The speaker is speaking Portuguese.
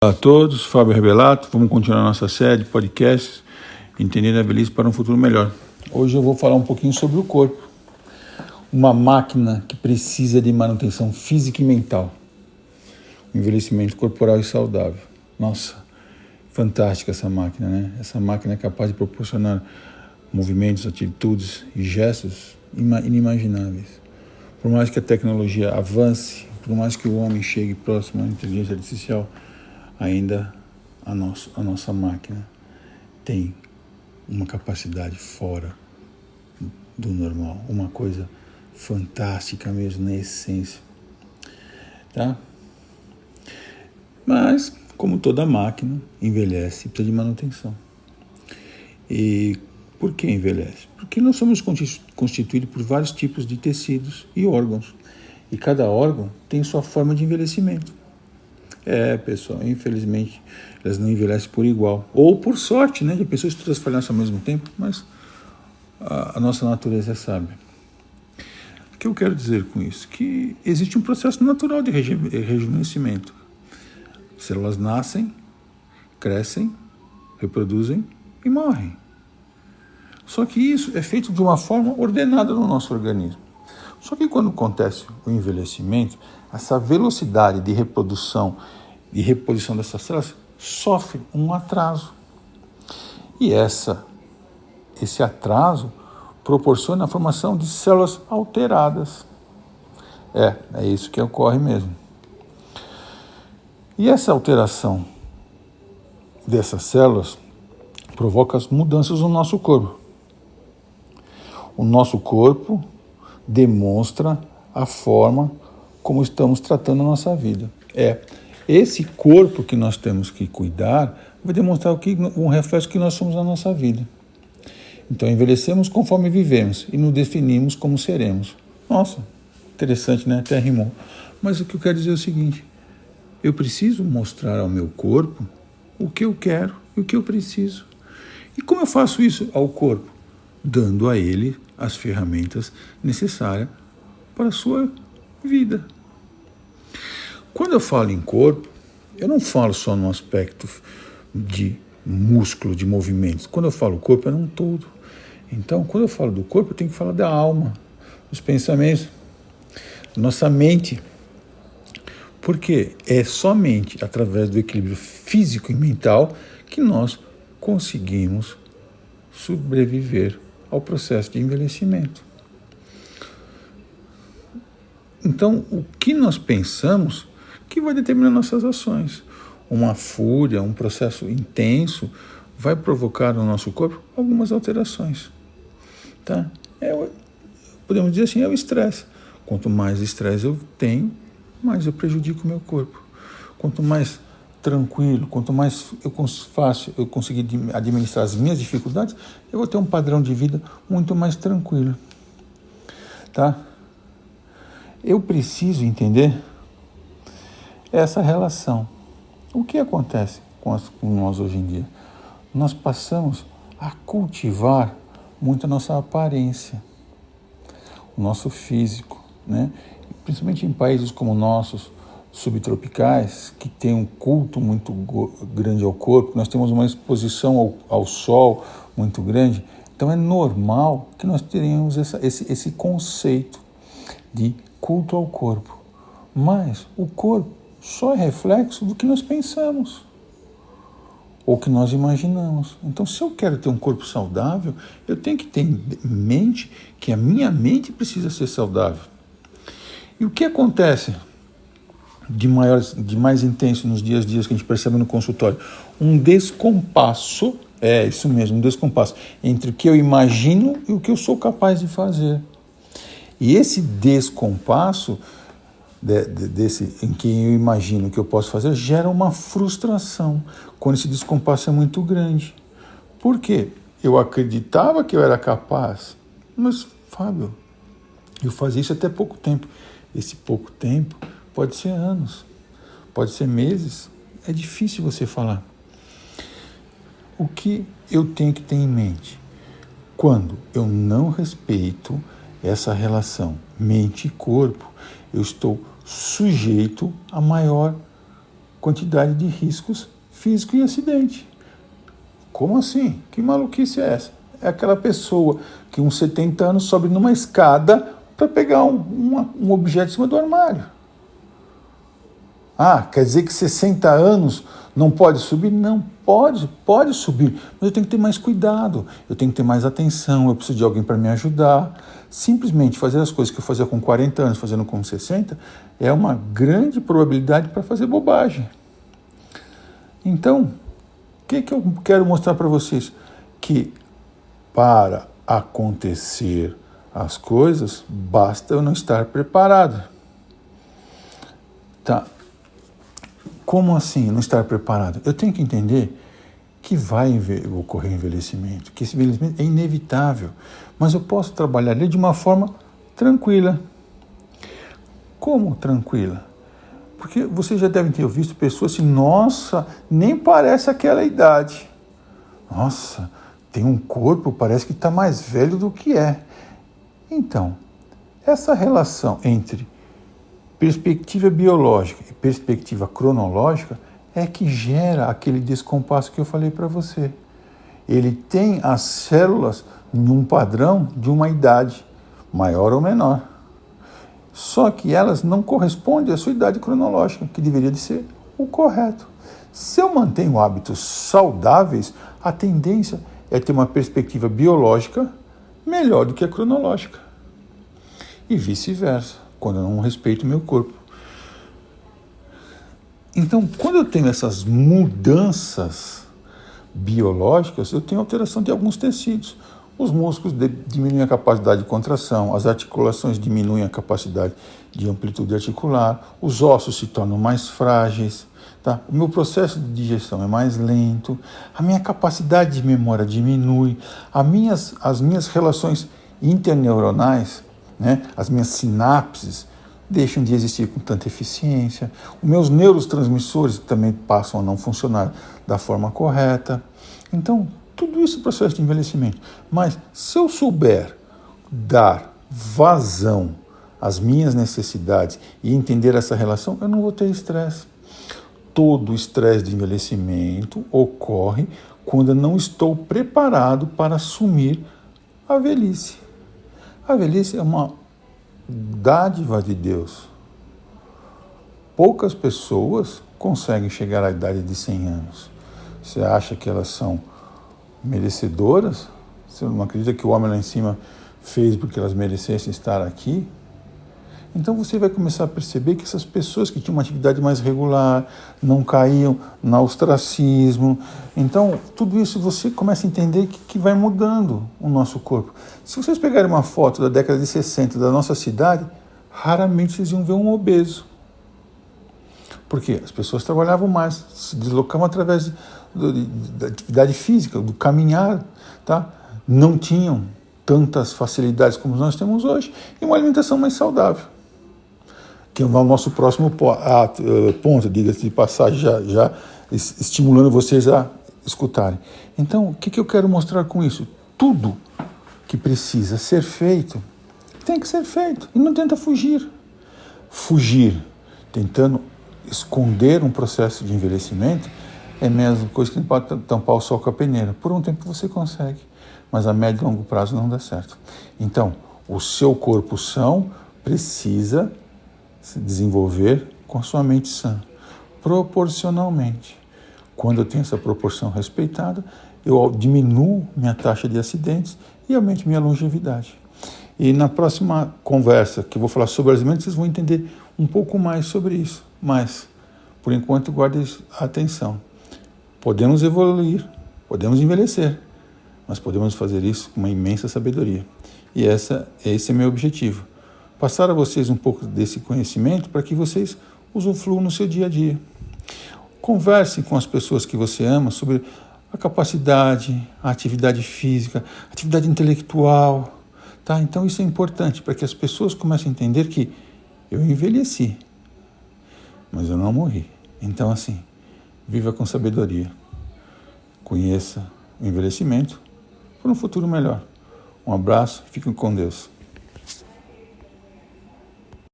Olá a todos, Fábio Rebelato. Vamos continuar nossa série de podcasts Entendendo a Velhice para um Futuro Melhor. Hoje eu vou falar um pouquinho sobre o corpo. Uma máquina que precisa de manutenção física e mental. Um envelhecimento corporal e saudável. Nossa, fantástica essa máquina, né? Essa máquina é capaz de proporcionar movimentos, atitudes e gestos inimagináveis. Por mais que a tecnologia avance, por mais que o homem chegue próximo à inteligência artificial, ainda a nossa máquina tem uma capacidade fora do normal, uma coisa fantástica mesmo na essência, tá? Mas, como toda máquina, envelhece e precisa de manutenção. E por que envelhece? Porque nós somos constituídos por vários tipos de tecidos e órgãos, e cada órgão tem sua forma de envelhecimento. Pessoal, infelizmente elas não envelhecem por igual, ou por sorte, né, de pessoas todas falhassem ao mesmo tempo, mas a nossa natureza é sábia. O que eu quero dizer com isso? Que existe um processo natural de rejuvenescimento. Células nascem, crescem, reproduzem e morrem. Só que isso é feito de uma forma ordenada no nosso organismo. Só que quando acontece o envelhecimento, essa velocidade de reprodução e reposição dessas células sofre um atraso. E esse atraso proporciona a formação de células alteradas. É isso que ocorre mesmo. E essa alteração dessas células provoca as mudanças no nosso corpo. O nosso corpo demonstra a forma como estamos tratando a nossa vida. Esse corpo que nós temos que cuidar vai demonstrar um reflexo que nós somos na nossa vida. Então, envelhecemos conforme vivemos e nos definimos como seremos. Nossa, interessante, né? Até rimou. Mas o que eu quero dizer é o seguinte: eu preciso mostrar ao meu corpo o que eu quero e o que eu preciso. E como eu faço isso ao corpo? Dando a ele as ferramentas necessárias para a sua vida. Quando eu falo em corpo, eu não falo só no aspecto de músculo, de movimentos. Quando eu falo corpo, é num todo. Então, quando eu falo do corpo, eu tenho que falar da alma, dos pensamentos, da nossa mente. Porque é somente através do equilíbrio físico e mental que nós conseguimos sobreviver ao processo de envelhecimento. Então, o que nós pensamos que vai determinar nossas ações. Uma fúria, um processo intenso vai provocar no nosso corpo algumas alterações. Tá? Podemos dizer assim, é o estresse. Quanto mais estresse eu tenho, mais eu prejudico o meu corpo. Quanto mais tranquilo, quanto mais eu conseguir administrar as minhas dificuldades, eu vou ter um padrão de vida muito mais tranquilo. Tá? Eu preciso entender essa relação. O que acontece com nós hoje em dia? Nós passamos a cultivar muito a nossa aparência, o nosso físico, né? Principalmente em países como nossos, subtropicais, que tem um culto muito grande ao corpo, nós temos uma exposição ao sol muito grande, então é normal que nós tenhamos esse conceito de culto ao corpo. Mas o corpo só é reflexo do que nós pensamos ou que nós imaginamos. Então, se eu quero ter um corpo saudável, eu tenho que ter em mente que a minha mente precisa ser saudável. E o que acontece de mais intenso nos dias a dias que a gente percebe no consultório? Um descompasso, isso mesmo, um descompasso entre o que eu imagino e o que eu sou capaz de fazer. E esse descompasso em que eu imagino que eu posso fazer, gera uma frustração quando esse descompasso é muito grande. Por quê? Eu acreditava que eu era capaz, mas, Fábio, eu fazia isso até pouco tempo. Esse pouco tempo pode ser anos, pode ser meses, é difícil você falar. O que eu tenho que ter em mente? Quando eu não respeito essa relação mente e corpo, eu estou sujeito a maior quantidade de riscos físicos e acidente. Como assim? Que maluquice é essa? É aquela pessoa que uns 70 anos sobe numa escada para pegar um objeto em cima do armário. Ah, quer dizer que 60 anos não pode subir? Não, pode subir, mas eu tenho que ter mais cuidado, eu tenho que ter mais atenção, eu preciso de alguém para me ajudar. Simplesmente fazer as coisas que eu fazia com 40 anos, fazendo com 60, é uma grande probabilidade para fazer bobagem. Então, o que eu quero mostrar para vocês? Que para acontecer as coisas, basta eu não estar preparado. Tá. Como assim não estar preparado? Eu tenho que entender que vai ocorrer envelhecimento, que esse envelhecimento é inevitável, mas eu posso trabalhar ele de uma forma tranquila. Como tranquila? Porque vocês já devem ter visto pessoas assim, nossa, nem parece aquela idade. Nossa, tem um corpo, parece que está mais velho do que é. Então, essa relação entre perspectiva biológica e perspectiva cronológica é que gera aquele descompasso que eu falei para você. Ele tem as células num padrão de uma idade, maior ou menor. Só que elas não correspondem à sua idade cronológica, que deveria de ser o correto. Se eu mantenho hábitos saudáveis, a tendência é ter uma perspectiva biológica melhor do que a cronológica. E vice-versa, quando eu não respeito o meu corpo. Então, quando eu tenho essas mudanças biológicas, eu tenho alteração de alguns tecidos. Os músculos diminuem a capacidade de contração, as articulações diminuem a capacidade de amplitude articular, os ossos se tornam mais frágeis, tá? O meu processo de digestão é mais lento, a minha capacidade de memória diminui, as minhas relações interneuronais, né, as minhas sinapses, deixam de existir com tanta eficiência, os meus neurotransmissores também passam a não funcionar da forma correta. Então, tudo isso é processo de envelhecimento. Mas se eu souber dar vazão às minhas necessidades e entender essa relação, eu não vou ter estresse. Todo o estresse de envelhecimento ocorre quando eu não estou preparado para assumir a velhice. A velhice é uma dádiva de Deus. Poucas pessoas conseguem chegar à idade de 100 anos. Você acha que elas são merecedoras? Você não acredita que o homem lá em cima fez porque elas merecessem estar aqui? Então você vai começar a perceber que essas pessoas que tinham uma atividade mais regular, não caíam no ostracismo. Então, tudo isso você começa a entender que vai mudando o nosso corpo. Se vocês pegarem uma foto da década de 60 da nossa cidade, raramente vocês iam ver um obeso. Por quê? As pessoas trabalhavam mais, se deslocavam através da atividade física, do caminhar, tá? Não tinham tantas facilidades como nós temos hoje e uma alimentação mais saudável. Que é o nosso próximo ponto, diga-se de passagem, já estimulando vocês a escutarem. Então, o que eu quero mostrar com isso? Tudo que precisa ser feito, tem que ser feito. E não tenta fugir. Fugir, tentando esconder um processo de envelhecimento, é a mesma coisa que pode tampar o sol com a peneira. Por um tempo você consegue, mas a médio e longo prazo não dá certo. Então, o seu corpo são precisa se desenvolver com a sua mente sã, proporcionalmente. Quando eu tenho essa proporção respeitada, eu diminuo minha taxa de acidentes e aumento minha longevidade. E na próxima conversa que eu vou falar sobre alimentos, vocês vão entender um pouco mais sobre isso. Mas, por enquanto, guardem atenção. Podemos evoluir, podemos envelhecer, mas podemos fazer isso com uma imensa sabedoria. E esse é meu objetivo. Passar a vocês um pouco desse conhecimento para que vocês usufruam no seu dia a dia. Converse com as pessoas que você ama sobre a capacidade, a atividade física, a atividade intelectual. Tá? Então isso é importante para que as pessoas comecem a entender que eu envelheci, mas eu não morri. Então assim, viva com sabedoria. Conheça o envelhecimento por um futuro melhor. Um abraço, fiquem com Deus.